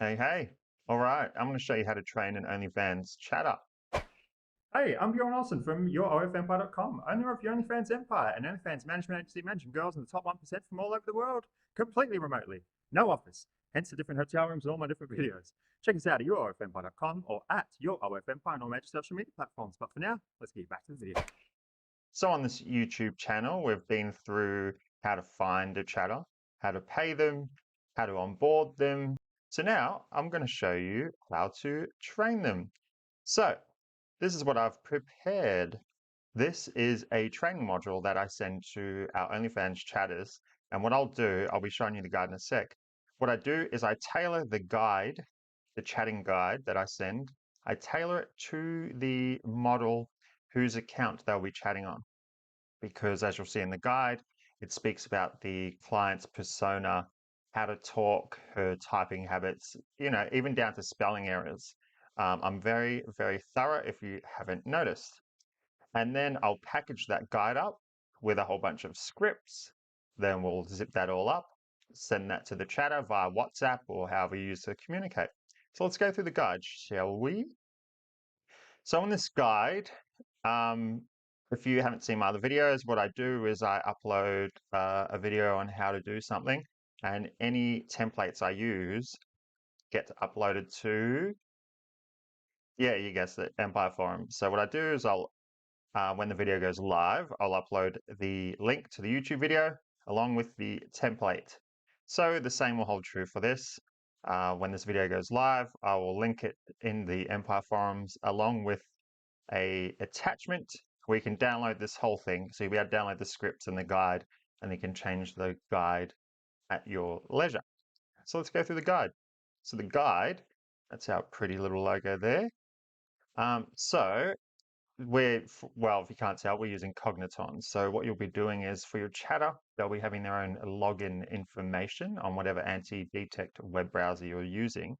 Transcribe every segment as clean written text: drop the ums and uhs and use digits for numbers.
Hey, hey. All right, I'm going to show you how to train an OnlyFans chatter. Hey, I'm Bjorn Olsen from YourOFMPie.com, owner of the OnlyFans Empire, an OnlyFans management agency managing girls in the top 1% from all over the world, completely remotely. No office, hence the different hotel rooms and all my different videos. Check us out at YourOFMPie.com or at YourOFMPie on all major social media platforms. But for now, let's get back to the video. So on this YouTube channel, we've been through how to find a chatter, how to pay them, how to onboard them. So now I'm going to show you how to train them. So this is what I've prepared. This is a training module that I send to our OnlyFans chatters. And what I'll do, I'll be showing you the guide in a sec. What I do is I tailor the guide, the chatting guide that I send, I tailor it to the model whose account they'll be chatting on. Because as you'll see in the guide, it speaks about the client's persona, how to talk, her typing habits, even down to spelling errors. I'm very, very thorough if you haven't noticed. And then I'll package that guide up with a whole bunch of scripts. Then we'll zip that all up, send that to the chatter via WhatsApp or however you use to communicate. So let's go through the guide, shall we? So in this guide, um, if you haven't seen my other videos, what I do is I upload a video on how to do something, and any templates I use get uploaded to, yeah, you guessed it, Empire Forum. So what I do is when the video goes live, I'll upload the link to the YouTube video along with the template. So the same will hold true for this. When this video goes live, I will link it in the Empire forums along with a attachment where you can download this whole thing. So you'll be able to download the scripts and the guide, and you can change the guide at your leisure. So let's go through the guide. So the guide, that's our pretty little logo there. So well, if you can't tell, we're using Cogniton. So what you'll be doing is for your chatter, they'll be having their own login information on whatever anti-detect web browser you're using,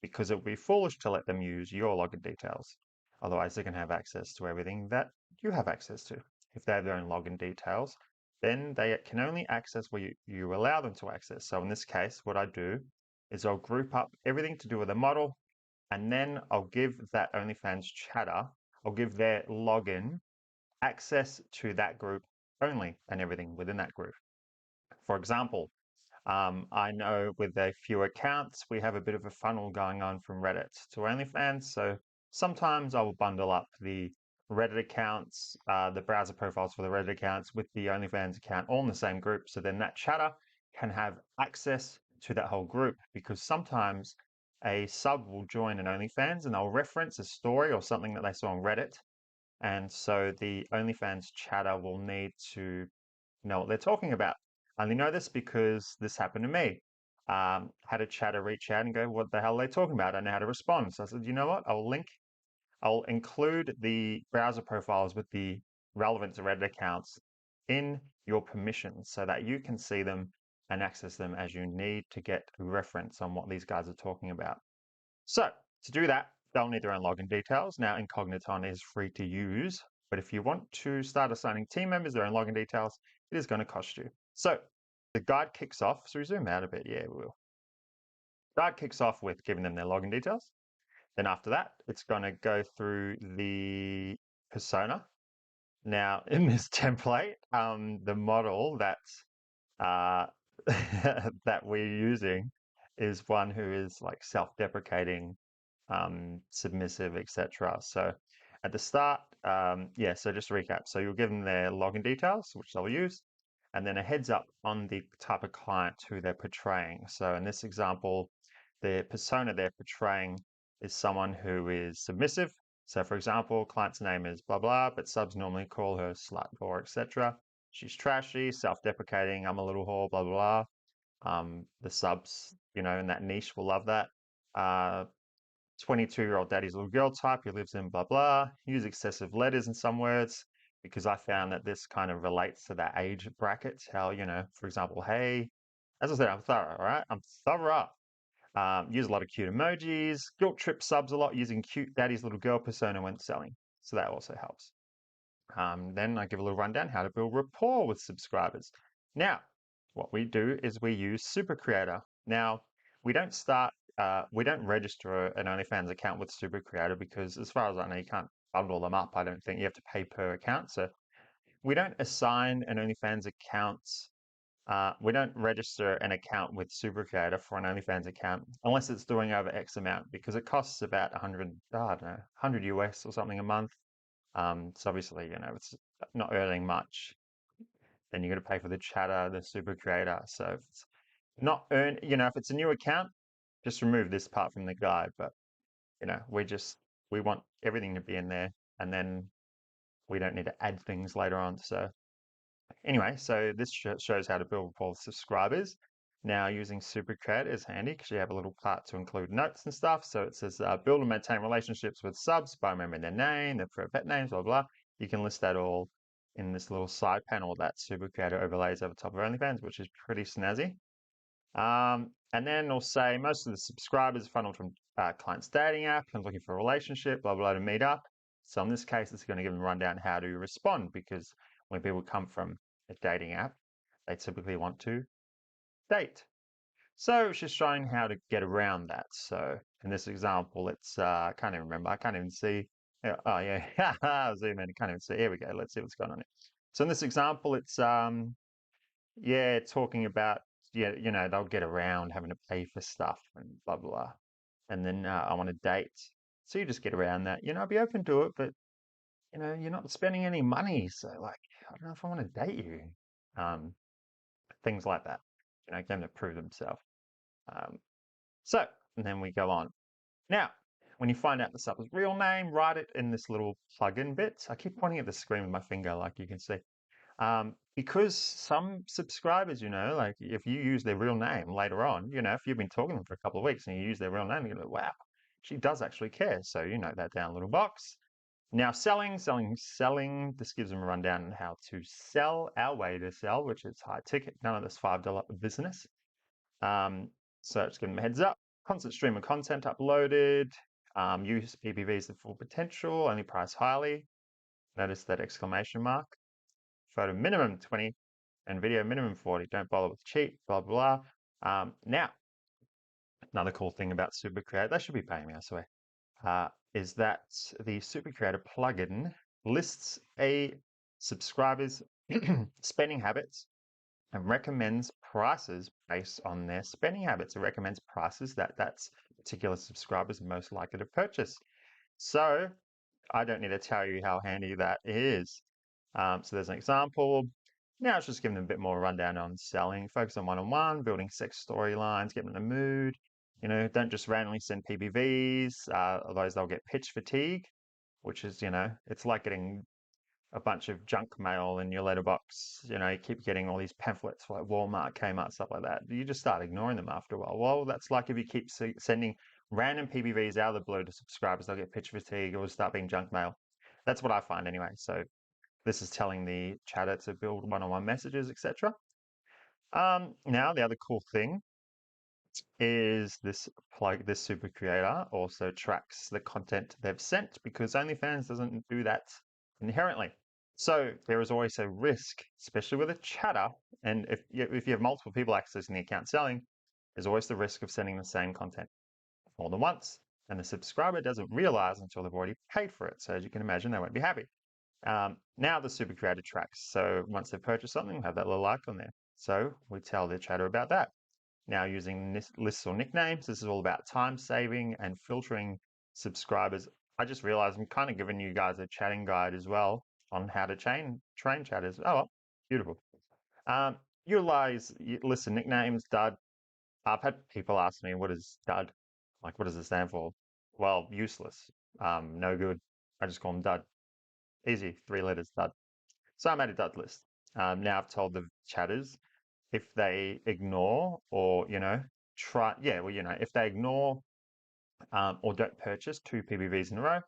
because it would be foolish to let them use your login details. Otherwise, they can have access to everything that you have access to. If they have their own login details, then they can only access what you allow them to access. So in this case, what I do is I'll group up everything to do with the model, and then I'll give that OnlyFans chatter, I'll give their login access to that group only and everything within that group. For example, I know with a few accounts, we have a bit of a funnel going on from Reddit to OnlyFans. So sometimes I will bundle up the Reddit accounts, the browser profiles for the Reddit accounts with the OnlyFans account all in the same group. So then that chatter can have access to that whole group, because sometimes a sub will join an OnlyFans and they'll reference a story or something that they saw on Reddit. And so the OnlyFans chatter will need to know what they're talking about. I only know this because this happened to me. Had a chatter reach out and go, "What the hell are they talking about?" I don't know how to respond. So I said, "You know what? I'll include the browser profiles with the relevant to Reddit accounts in your permissions so that you can see them and access them as you need to get a reference on what these guys are talking about." So to do that, they'll need their own login details. Now, Incogniton is free to use, but if you want to start assigning team members their own login details, it is going to cost you. So the guide kicks off. So we zoom out a bit. Yeah, we will. Guide kicks off with giving them their login details. Then after that, it's going to go through the persona. Now, in this template, the model that uh, that we're using is one who is like self-deprecating, submissive, etc. So at the start, yeah, so just to recap. So you'll give them their login details, which they'll use, and then a heads up on the type of client who they're portraying. So in this example, the persona they're portraying is someone who is submissive. So for example, client's name is blah, blah, but subs normally call her slut or etc. She's trashy, self-deprecating, I'm a little whore, blah, blah, blah. The subs, in that niche will love that. 22-year-old daddy's little girl type who lives in blah, blah. Use excessive letters in some words, because I found that this kind of relates to that age bracket. How, for example, hey, as I said, I'm thorough, all right? I'm thorough. Use a lot of cute emojis, guilt trip subs a lot using cute daddy's little girl persona when selling. So that also helps. Then I give a little rundown how to build rapport with subscribers. Now, what we do is we use Super Creator. Now, we don't start we don't register an OnlyFans account with Super Creator because, as far as I know, you can't bundle them up. I don't think you have to pay per account. So we don't assign an OnlyFans account. We don't register an account with Super Creator for an OnlyFans account unless it's doing over X amount, because it costs about 100, I don't know, 100 US or something a month. So obviously, it's not earning much. Then you're going to pay for the chatter, the Super Creator. So if it's not if it's a new account, just remove this part from the guide. But we want everything to be in there, and then we don't need to add things later on. So anyway, so this shows how to build rapport with subscribers. Now, using Super Creator is handy because you have a little part to include notes and stuff. So it says build and maintain relationships with subs by remembering their name, their preferred pet names, blah, blah. You can list that all in this little side panel that Super Creator overlays over top of OnlyFans, which is pretty snazzy. And then it'll say most of the subscribers are funneled from client's dating app and looking for a relationship, blah, blah, to meet up. So in this case, it's going to give them a rundown how to respond, because when people come from a dating app, they typically want to date. So it's just showing how to get around that. So in this example, it's, I can't even remember. I can't even see. Oh, yeah. Zoom in. I can't even see. Here we go. Let's see what's going on here. So in this example, it's, talking about, they'll get around having to pay for stuff and blah, blah. And then I want to date. So you just get around that. I'll be open to it, but, you're not spending any money. So, like, I don't know if I want to date you. Things like that, get them to prove themselves. And then we go on. Now, when you find out the sub's real name, write it in this little plugin bit. I keep pointing at the screen with my finger, like you can see. Because some subscribers, like if you use their real name later on, if you've been talking to them for a couple of weeks and you use their real name, you're like, wow, she does actually care. So you note that down, little box. Now, selling. This gives them a rundown on how to sell, our way to sell, which is high ticket. None of this $5 business. So just give them a heads up. Constant stream of content uploaded. Use PPVs to full potential, only price highly. Notice that exclamation mark. Photo minimum 20 and video minimum 40. Don't bother with cheap, blah, blah, blah. Now, another cool thing about Super Creator, they should be paying me, I swear, is that the Super Creator plugin lists a subscriber's spending habits and recommends prices based on their spending habits. It recommends prices that particular subscriber is most likely to purchase. So I don't need to tell you how handy that is. So there's an example. Now it's just giving them a bit more rundown on selling. Focus on one-on-one, building sex storylines, get them in the mood. Don't just randomly send PPVs. Otherwise they'll get pitch fatigue, which is, it's like getting a bunch of junk mail in your letterbox. You keep getting all these pamphlets like Walmart, Kmart, stuff like that. You just start ignoring them after a while. Well, that's like if you keep sending random PPVs out of the blue to subscribers, they'll get pitch fatigue or start being junk mail. That's what I find anyway. So this is telling the chatter to build one-on-one messages, etc. Now, the other cool thing is this Super Creator also tracks the content they've sent, because OnlyFans doesn't do that inherently. So there is always a risk, especially with a chatter, and if you have multiple people accessing the account selling, there's always the risk of sending the same content more than once, and the subscriber doesn't realize until they've already paid for it. So as you can imagine, they won't be happy. Now the Super Creator tracks. So once they've purchased something, we'll have that little icon there. So we tell the chatter about that. Now, using lists or nicknames, this is all about time saving and filtering subscribers. I just realized I'm kind of giving you guys a chatting guide as well on how to train chatters. Oh, well, beautiful. Utilize lists and nicknames, dud. I've had people ask me, what is dud? Like, what does it stand for? Well, useless, no good. I just call them dud. Easy, 3 letters, dud. So I made a dud list. Now I've told the chatters, if they ignore or, if they ignore or don't purchase 2 PPVs in a row,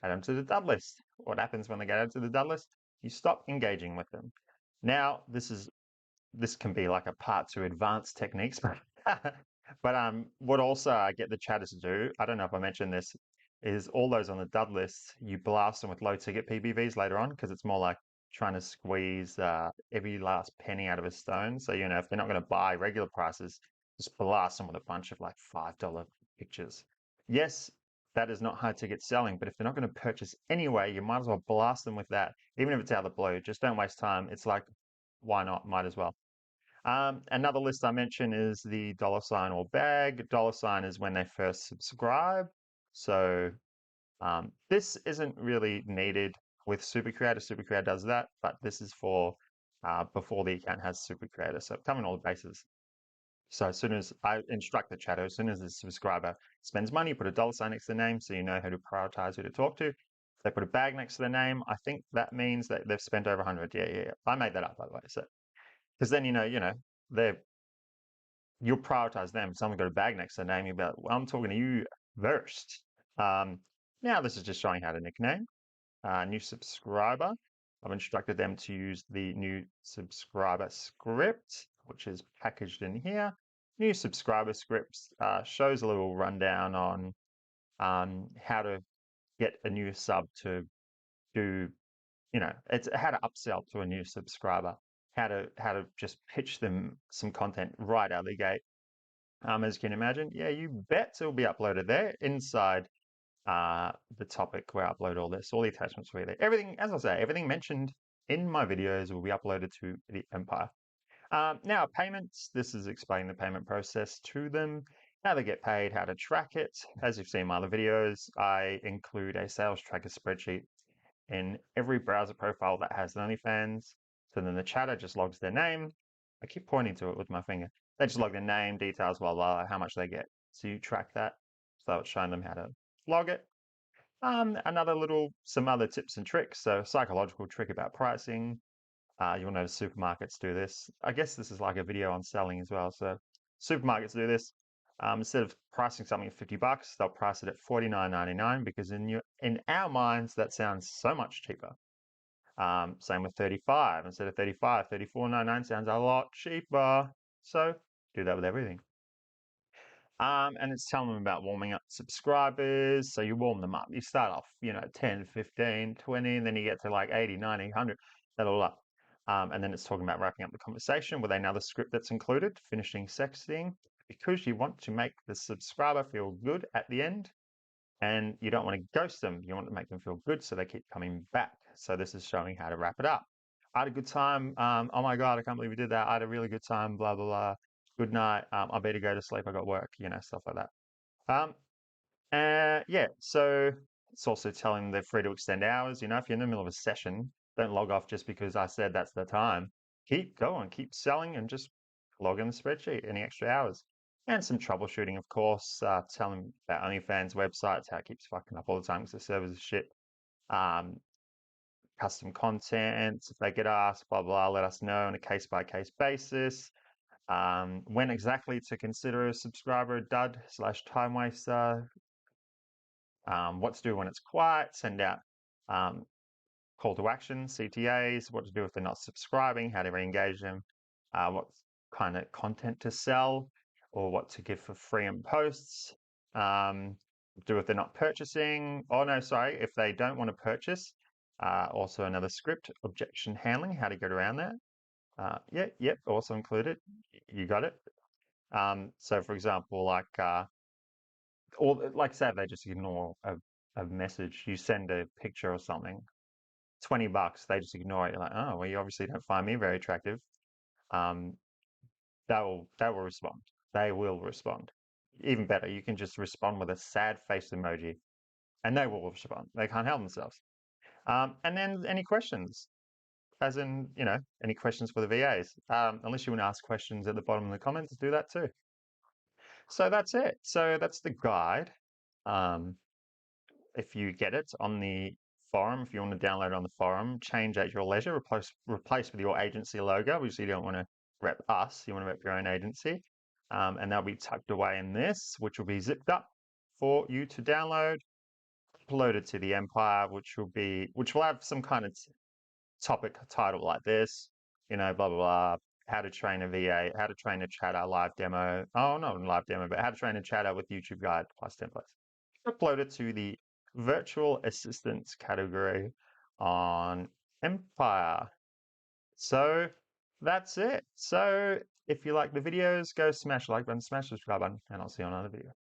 add them to the dud list. What happens when they get added to the dud list? You stop engaging with them. Now, this can be like a part 2 advanced techniques, but what also I get the chatters to do, I don't know if I mentioned this, is all those on the dud list, you blast them with low ticket PPVs later on, because it's more like trying to squeeze every last penny out of a stone. So, if they're not going to buy regular prices, just blast them with a bunch of like $5 pictures. Yes, that is not high ticket selling, but if they're not going to purchase anyway, you might as well blast them with that, even if it's out of the blue. Just don't waste time. It's like, why not? Might as well. Another list I mentioned is the $ or bag. $ is when they first subscribe. So this isn't really needed with Super Creator. Super Creator does that, but this is for before the account has Super Creator. So covering all the bases. So as soon as I instruct the chatter, as soon as the subscriber spends money, you put a $ next to the name so you know how to prioritize who to talk to. If they put a bag next to the name, I think that means that they've spent over 100. Yeah. I made that up, by the way. So because then they're you'll prioritize them. If someone got a bag next to their name, you'll be like, well, I'm talking to you first. Now this is just showing how to nickname. New subscriber. I've instructed them to use the new subscriber script, which is packaged in here. New subscriber scripts shows a little rundown on how to get a new sub to do, it's how to upsell to a new subscriber, how to just pitch them some content right out of the gate. As you can imagine, yeah, you bet it'll be uploaded there inside the topic where I upload all this. All the attachments will be there. Everything, as I say, everything mentioned in my videos will be uploaded to the Empire. Now, payments. This is explaining the payment process to them, how they get paid, how to track it. As you've seen in my other videos, I include a sales tracker spreadsheet in every browser profile that has an OnlyFans. So then the chatter just logs their name. I keep pointing to it with my finger. They just log their name, details, blah, blah, how much they get. So you track that. So it's showing them how to log it. Some other tips and tricks. So psychological trick about pricing. You'll notice supermarkets do this. I guess this is like a video on selling as well. So supermarkets do this. Instead of pricing something at $50, they'll price it at $49.99 because in our minds that sounds so much cheaper. Same with 35. Instead of 35, $34.99 sounds a lot cheaper. So do that with everything. And it's telling them about warming up subscribers. So you warm them up. You start off, 10, 15, 20, and then you get to like 80, 90, 100, that all up. And then it's talking about wrapping up the conversation with another script that's included, finishing sexting, because you want to make the subscriber feel good at the end. And you don't want to ghost them. You want to make them feel good so they keep coming back. So this is showing how to wrap it up. I had a good time. Oh my God, I can't believe we did that. I had a really good time, blah, blah, blah. Good night. I better go to sleep. I got work, stuff like that. Yeah, so it's also telling them they're free to extend hours. If you're in the middle of a session, don't log off just because I said that's the time. Keep going, keep selling, and just log in the spreadsheet, any extra hours. And some troubleshooting, of course, tell them about OnlyFans websites, how it keeps fucking up all the time because the servers are shit. Custom content, if they get asked, blah, blah, let us know on a case-by-case basis. When exactly to consider a subscriber a dud/time waster. What to do when it's quiet, send out call to action, CTAs, what to do if they're not subscribing, how to re-engage them, what kind of content to sell, or what to give for free in posts, do if they're not purchasing, if they don't want to purchase, also another script, objection handling, how to get around that. Yep, also included, you got it. So for example, say if they just ignore a message, you send a picture or something, $20, they just ignore it. You're like, oh, well, you obviously don't find me very attractive. They will respond. They will respond. Even better, you can just respond with a sad face emoji, and they will respond. They can't help themselves. And then any questions, as in, any questions for the VAs. Unless you want to ask questions at the bottom of the comments, do that too. So that's it. So that's the guide. If you get it on the forum, if you want to download it on the forum, change at your leisure, replace with your agency logo. Obviously, you don't want to rep us, you want to rep your own agency. And they'll be tucked away in this, which will be zipped up for you to download, uploaded to the Empire, which will have some kind of topic title like this, blah, blah, blah, how to train a VA, how to train a chatter live demo. Oh, not a live demo, but how to train a chatter with YouTube guide plus templates. Upload it to the virtual assistants category on Empire. So that's it. So if you like the videos, go smash the like button, smash the subscribe button, and I'll see you on another video.